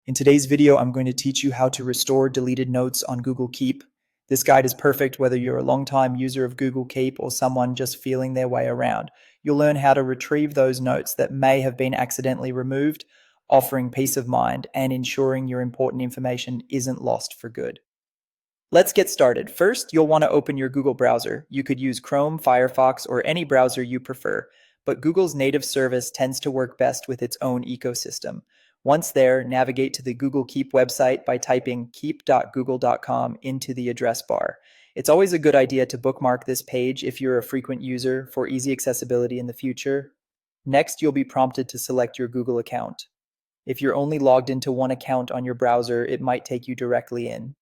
In today's video, I'm going to teach you how to restore deleted notes on Google Keep. This guide is perfect whether you're a long-time user of Google Keep or someone just feeling their way around. You'll learn how to retrieve those notes that may have been accidentally removed, offering peace of mind and ensuring your important information isn't lost for good. Let's get started. First, you'll want to open your Google browser. You could use Chrome, Firefox, or any browser you prefer, but Google's native service tends to work best with its own ecosystem. Once there, navigate to the Google Keep website by typing keep.google.com into the address bar. It's always a good idea to bookmark this page if you're a frequent user for easy accessibility in the future. Next, you'll be prompted to select your Google account. If you're only logged into one account on your browser, it might take you directly in.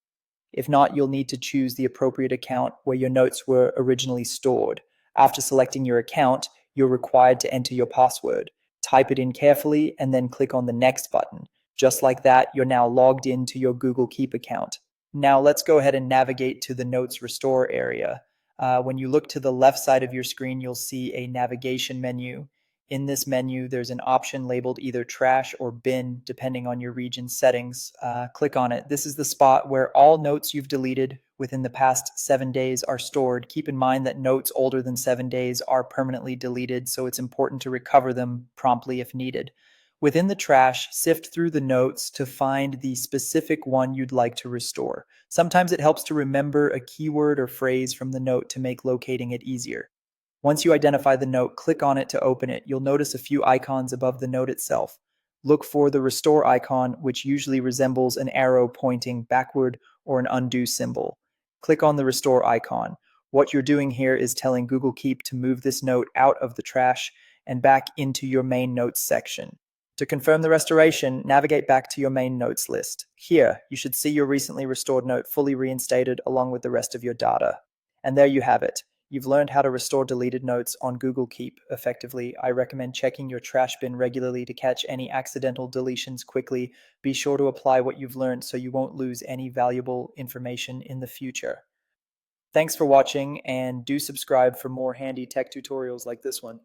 If not, you'll need to choose the appropriate account where your notes were originally stored. After selecting your account, you're required to enter your password. Type it in carefully and then click on the Next button. Just like that, you're now logged into your Google Keep account. Now let's go ahead and navigate to the Notes Restore area. When you look to the left side of your screen, you'll see a navigation menu. In this menu, there's an option labeled either trash or bin, depending on your region's settings. Click on it. This is the spot where all notes you've deleted within the past 7 days are stored. Keep in mind that notes older than 7 days are permanently deleted, so it's important to recover them promptly if needed. Within the trash, sift through the notes to find the specific one you'd like to restore. Sometimes it helps to remember a keyword or phrase from the note to make locating it easier. Once you identify the note, click on it to open it. You'll notice a few icons above the note itself. Look for the restore icon, which usually resembles an arrow pointing backward or an undo symbol. Click on the restore icon. What you're doing here is telling Google Keep to move this note out of the trash and back into your main notes section. To confirm the restoration, navigate back to your main notes list. Here, you should see your recently restored note fully reinstated along with the rest of your data. And there you have it. You've learned how to restore deleted notes on Google Keep effectively. I recommend checking your trash bin regularly to catch any accidental deletions quickly. Be sure to apply what you've learned so you won't lose any valuable information in the future. Thanks for watching, and do subscribe for more handy tech tutorials like this one.